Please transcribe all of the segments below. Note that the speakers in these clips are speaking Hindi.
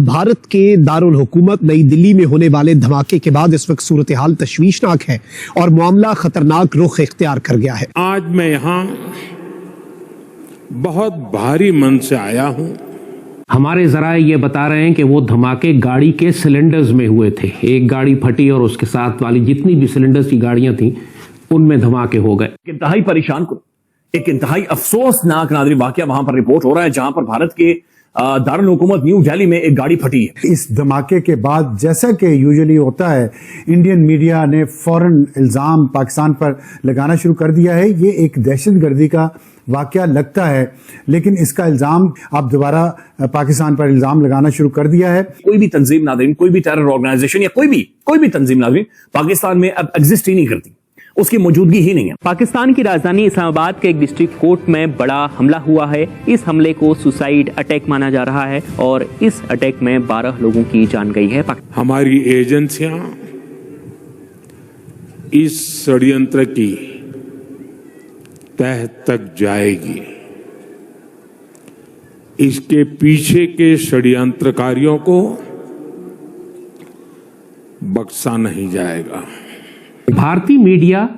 भारत के दारुल हुकूमत नई दिल्ली में होने वाले धमाके के बाद इस वक्त सूरत हाल तशवीशनाक है और मामला खतरनाक रुख इख्तियार कर गया है। आज मैं यहाँ बहुत भारी मन से आया हूँ। हमारे जराए ये बता रहे हैं कि वो धमाके गाड़ी के सिलेंडर्स में हुए थे। एक गाड़ी फटी और उसके साथ वाली जितनी भी सिलेंडर्स की गाड़ियां थी उनमें धमाके हो गए। इंतहाई परेशान को एक इंतहाई अफसोसनाक नादरी वाकया वहां पर रिपोर्ट हो रहा है, जहां पर भारत के दारुल हुकूमत न्यू दिल्ली में एक गाड़ी फटी है। इस धमाके के बाद जैसा कि यूजुअली होता है, इंडियन मीडिया ने फौरन इल्जाम पाकिस्तान पर लगाना शुरू कर दिया है। ये एक दहशतगर्दी का वाकया लगता है, लेकिन इसका इल्जाम अब दोबारा पाकिस्तान पर इल्जाम लगाना शुरू कर दिया है। कोई भी तंजीम नादरीन, कोई भी टेरर ऑर्गेनाइजेशन या कोई भी तंजीम नादरीन पाकिस्तान में अब एग्जिस्ट ही नहीं करती, उसकी मौजूदगी ही नहीं है। पाकिस्तान की राजधानी इस्लामाबाद के एक डिस्ट्रिक्ट कोर्ट में बड़ा हमला हुआ है। इस हमले को सुसाइड अटैक माना जा रहा है और इस अटैक में 12 लोगों की जान गई है। हमारी एजेंसियां इस षड्यंत्र की तह तक जाएगी। इसके पीछे के षड्यंत्रकारियों को बख्शा नहीं जाएगा। भारतीय मीडिया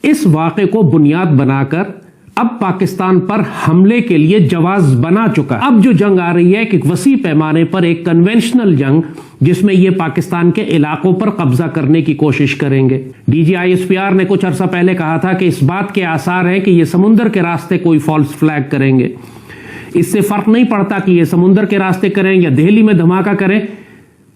इस वाक़े को बुनियाद बनाकर अब पाकिस्तान पर हमले के लिए जवाब बना चुका। अब जो जंग आ रही है एक वसी पैमाने पर, एक कन्वेंशनल जंग, जिसमें ये पाकिस्तान के इलाकों पर कब्जा करने की कोशिश करेंगे। DGISPR ने कुछ अरसा पहले कहा था कि इस बात के आसार हैं कि ये समुद्र के रास्ते कोई फॉल्स फ्लैग करेंगे। इससे फर्क नहीं पड़ता कि ये समुद्र के रास्ते करें या दिल्ली में धमाका करें,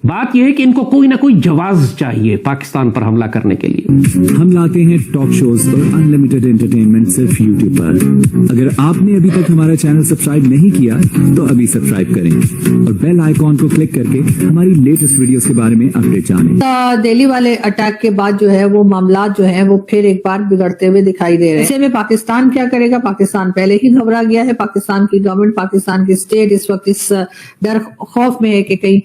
बात यह है कि इनको कोई ना कोई जवाब चाहिए पाकिस्तान पर हमला करने के लिए। हम लाते हैं टॉक शोज और अनलिमिटेड एंटरटेनमेंट सिर्फ YouTube पर। अगर आपने अभी तक हमारा चैनल सब्सक्राइब नहीं किया तो अभी सब्सक्राइब करें और बेल आइकॉन को क्लिक करके हमारी लेटेस्ट वीडियोस के बारे में अपडेट जानें। दिल्ली वाले अटैक के बाद जो है वो मामला जो है वो फिर एक बार बिगड़ते हुए दिखाई दे रहे हैं। ऐसे में पाकिस्तान क्या करेगा? पाकिस्तान पहले ही घबरा गया है। पाकिस्तान की गवर्नमेंट, पाकिस्तान की स्टेट इस वक्त इस डर खौफ में है कि कहीं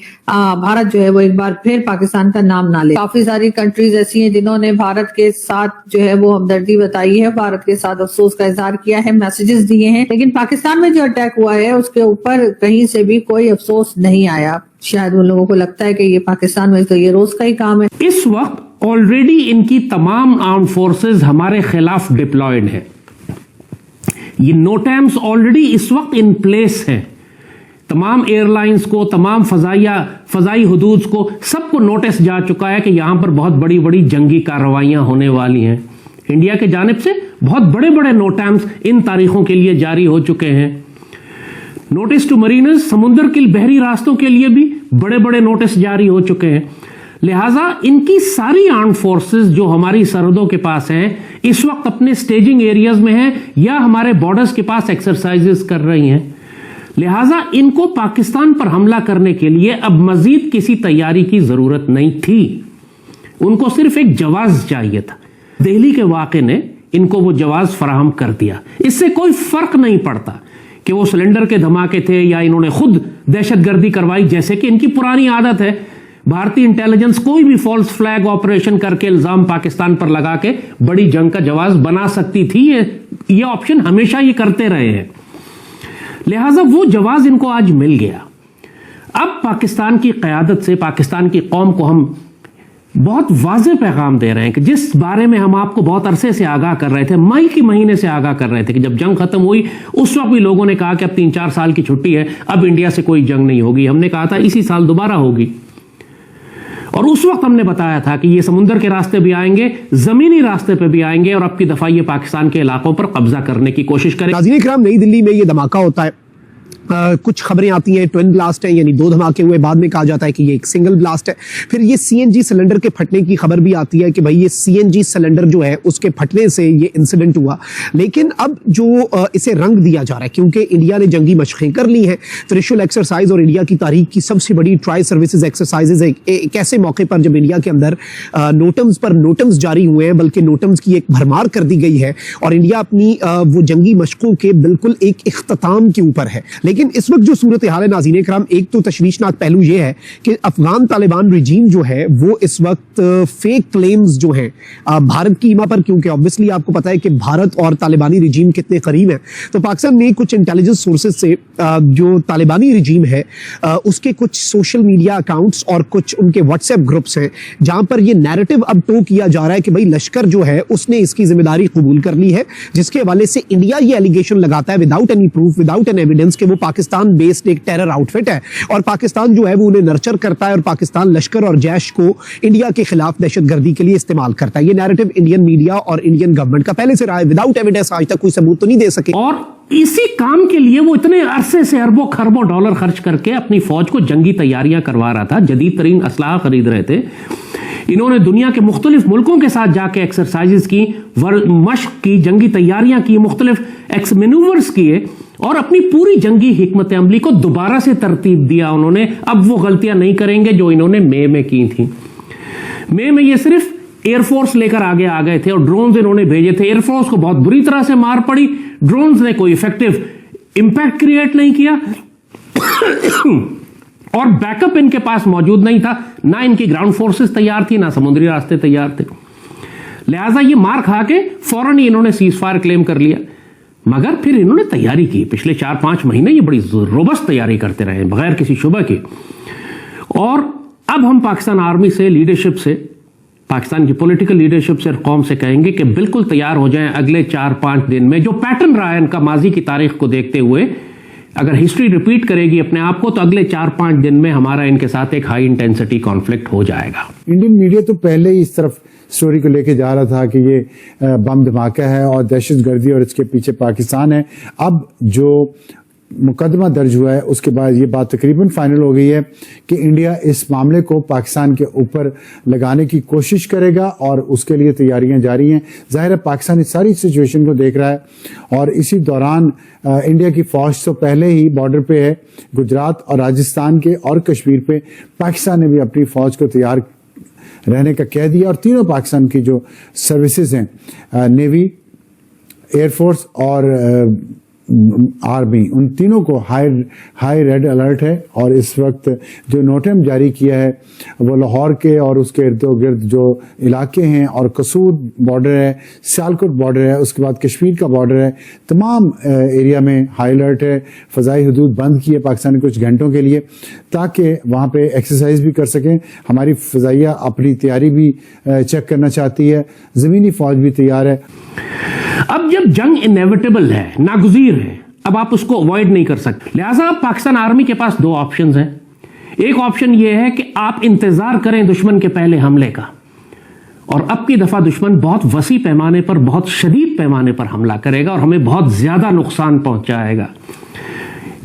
भारत जो है वो एक बार फिर पाकिस्तान का नाम ना ले। काफी सारी कंट्रीज ऐसी हैं जिन्होंने भारत के साथ जो है वो हमदर्दी बताई है, भारत के साथ अफसोस का इजहार किया है, मैसेजेस दिए हैं, लेकिन पाकिस्तान में जो अटैक हुआ है उसके ऊपर कहीं से भी कोई अफसोस नहीं आया। शायद उन लोगों को लगता है कि ये पाकिस्तान में तो ये रोज का ही काम है। इस वक्त ऑलरेडी इनकी तमाम आर्म्ड फोर्सेज हमारे खिलाफ डिप्लॉयड है। ये नोटैम्स ऑलरेडी इस वक्त इन प्लेस है। तमाम एयरलाइंस को, तमाम फजाई हुदूद को, सबको नोटिस जा चुका है कि यहां पर बहुत बड़ी बड़ी जंगी कार्रवाइयां होने वाली हैं। इंडिया के जानिब से बहुत बड़े बड़े नोटैम्स इन तारीखों के लिए जारी हो चुके हैं। नोटिस टू मरीनर्स, समुद्र के बहरी रास्तों के लिए भी बड़े बड़े नोटिस जारी हो चुके हैं। लिहाजा इनकी सारी आर्म फोर्सेस जो हमारी सरहदों के पास हैं इस वक्त अपने स्टेजिंग एरियाज में हैं या हमारे बॉर्डर्स के पास एक्सरसाइजेस कर रही हैं। लिहाजा इनको पाकिस्तान पर हमला करने के लिए अब मजीद किसी तैयारी की जरूरत नहीं थी। उनको सिर्फ एक जवाब चाहिए था। दिल्ली के वाक़े ने इनको वो जवाब फराहम कर दिया। इससे कोई फर्क नहीं पड़ता कि वो सिलेंडर के धमाके थे या इन्होंने खुद दहशतगर्दी करवाई, जैसे कि इनकी पुरानी आदत है। भारतीय इंटेलिजेंस कोई भी फॉल्स फ्लैग ऑपरेशन करके इल्जाम पाकिस्तान पर लगा के बड़ी जंग का जवाब बना सकती थी। ये ऑप्शन हमेशा ये करते रहे हैं। लिहाजा वो जवाब इनको आज मिल गया। अब पाकिस्तान की क़यादत से, पाकिस्तान की कौम को हम बहुत वाज़ेह पैगाम दे रहे हैं कि जिस बारे में हम आपको बहुत अरसे से आगाह कर रहे थे, मई के महीने से आगाह कर रहे थे कि जब जंग खत्म हुई उस वक्त भी लोगों ने कहा कि अब 3-4 साल की छुट्टी है, अब इंडिया से कोई जंग नहीं होगी। हमने कहा था इसी साल दोबारा होगी और उस वक्त हमने बताया था कि ये समुद्र के रास्ते भी आएंगे, जमीनी रास्ते पे भी आएंगे और अब की दफा ये पाकिस्तान के इलाकों पर कब्जा करने की कोशिश करें। नाज़रीन इकराम, नई दिल्ली में ये धमाका होता है। कुछ खबरें आती हैं ट्विन ब्लास्ट है, यानी 2 धमाके हुए, बाद में कहा जाता है कि ये एक सिंगल ब्लास्ट है। फिर ये CNG सिलेंडर के फटने की खबर भी आती है कि भाई ये CNG सिलेंडर जो है उसके फटने से ये इंसिडेंट हुआ। लेकिन अब जो इसे रंग दिया जा रहा है, क्योंकि इंडिया ने जंगी मशक़ें कर ली हैं, त्रिशूल एक्सरसाइज और इंडिया की तारीख की सबसे बड़ी ट्राई सर्विसेज एक्सरसाइजेज एक ऐसे मौके पर जब इंडिया के अंदर नोटम्स पर नोटम्स जारी हुए हैं, बल्कि नोटम्स की एक भरमार कर दी गई है और इंडिया अपनी वो जंगी मशकों के बिल्कुल एक इख्तिताम के ऊपर है। लेकिन इस वक्त जो सूरत हाल है नाज़रीन इकराम, एक तो तशवीशनाक पहलू ये है कि अफगान तालिबान रिजीम जो है वो इस वक्त फेक क्लेम्स जो हैं भारत की ईमा पर, क्योंकि ऑब्वियसली आपको पता है कि भारत और तालिबानी रिजीम कितने करीब हैं, तो पाकिस्तान ने कुछ इंटेलिजेंस सोर्सेज से जो तालिबानी रिजीम है उसके कुछ सोशल मीडिया अकाउंट्स और कुछ उनके व्हाट्सएप ग्रुप्स हैं जहां पर ये नैरेटिव अब टो किया जा रहा है कि भाई लश्कर जो है उसने इसकी जिम्मेदारी कबूल कर ली है, जिसके हवाले से इंडिया ये एलिगेशन लगाता है without any proof, without an evidence, कि वो पाकिस्तान बेस्ड एक टेरर आउटफिट है और पाकिस्तान जो है वो उन्हें नर्चर करता है और पाकिस्तान लश्कर और जैश को इंडिया के खिलाफ दहशतगर्दी के लिए इस्तेमाल करता है। ये नैरेटिव इंडियन मीडिया और इंडियन गवर्नमेंट का पहले से रहा है, विदाउट एविडेंस आज तक कोई सबूत तो नहीं दे सके। और इसी काम के लिए वो इतने अरसे से अरबों खरबों डॉलर खर्च करके अपनी फौज को जंगी तैयारियां करवा रहा था, जदीद तरीन असलाह खरीद रहे थे। इन्होंने दुनिया के मुख्तलिफ मुल्कों के साथ जाके एक्सरसाइजेस की, मश्क की, जंगी तैयारियां की, मुख्तलिफ मैनूवर्स किए और अपनी पूरी जंगी हिकमत अमली को दोबारा से तरतीब दिया उन्होंने। अब वो गलतियां नहीं करेंगे जो इन्होंने मई में की थी। मई में ये सिर्फ एयरफोर्स लेकर आगे आ गए थे और ड्रोन्स इन्होंने भेजे थे। एयरफोर्स को बहुत बुरी तरह से मार पड़ी, ड्रोन्स ने कोई इफेक्टिव इंपैक्ट क्रिएट नहीं किया और बैकअप इनके पास मौजूद नहीं था, ना इनकी ग्राउंड फोर्सेस तैयार थी, ना समुद्री रास्ते तैयार थे। लिहाजा ये मार खा के फौरन ही इन्होंने सीज फायर क्लेम कर लिया। मगर फिर इन्होंने तैयारी की, पिछले 4-5 महीने ये बड़ी रोबस्ट तैयारी करते रहे बगैर किसी शुबह के। और अब हम पाकिस्तान आर्मी से, लीडरशिप से, पाकिस्तान की पॉलिटिकल लीडरशिप से, कौम से कहेंगे कि बिल्कुल तैयार हो जाएं अगले 4-5 दिन में। जो पैटर्न रहा है इनका माजी की तारीख को देखते हुए, अगर हिस्ट्री रिपीट करेगी अपने आप को, तो अगले 4-5 दिन में हमारा इनके साथ एक हाई इंटेंसिटी कॉन्फ्लिक्ट हो जाएगा। इंडियन मीडिया तो पहले ही इस तरफ स्टोरी को लेके जा रहा था कि ये बम धमाका है और दहशतगर्दी और इसके पीछे पाकिस्तान है। अब जो मुकदमा दर्ज हुआ है उसके बाद ये बात तकरीबन फाइनल हो गई है कि इंडिया इस मामले को पाकिस्तान के ऊपर लगाने की कोशिश करेगा और उसके लिए तैयारियां जारी हैं। जाहिर है पाकिस्तान इस सारी सिचुएशन को देख रहा है और इसी दौरान इंडिया की फौज तो पहले ही बॉर्डर पे है, गुजरात और राजस्थान के और कश्मीर पे। पाकिस्तान ने भी अपनी फौज को तैयार रहने का कह दिया और तीनों पाकिस्तान की जो सर्विसेज हैं, नेवी, एयरफोर्स और आर्मी, उन तीनों को हाई रेड अलर्ट है। और इस वक्त जो नोटम जारी किया है वो लाहौर के और उसके इर्द गिर्द जो इलाके हैं और कसूर बॉर्डर है, सियालकोट बॉर्डर है, उसके बाद कश्मीर का बॉर्डर है, तमाम एरिया में हाई अलर्ट है। फ़ज़ाई हदूद बंद की है पाकिस्तान ने कुछ घंटों के लिए ताकि वहाँ पे एक्सरसाइज भी कर सकें। हमारी फ़ज़ाइया अपनी तैयारी भी चेक करना चाहती है, ज़मीनी फ़ौज भी तैयार है। अब जब जंग इनएविटेबल है, नागुज़ीर है, अब आप उसको अवॉइड नहीं कर सकते। लिहाजा अब पाकिस्तान आर्मी के पास 2 ऑप्शंस हैं। एक ऑप्शन यह है कि आप इंतजार करें दुश्मन के पहले हमले का, और अब की दफा दुश्मन बहुत वसी पैमाने पर, बहुत शदीद पैमाने पर हमला करेगा और हमें बहुत ज्यादा नुकसान पहुंचाएगा।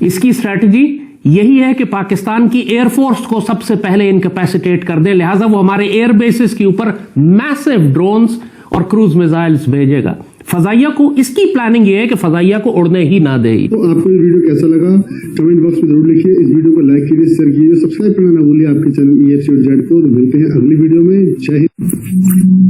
इसकी स्ट्रैटेजी यही है कि पाकिस्तान की एयरफोर्स को सबसे पहले इनकैपेसिटेट कर दे। लिहाजा वो हमारे एयर बेसिस के ऊपर मैसिव ड्रोन्स और क्रूज मिसाइल्स भेजेगा। फजाइया को, इसकी प्लानिंग ये है कि फजाइया को उड़ने ही ना दे। तो आपको ये वीडियो कैसा लगा कमेंट बॉक्स में जरूर लिखिए। इस वीडियो को लाइक कीजिए, शेयर कीजिए, सब्सक्राइब करना ना भूलिए आपके चैनल EFC और जेड को। मिलते हैं अगली वीडियो में। जय हिंद।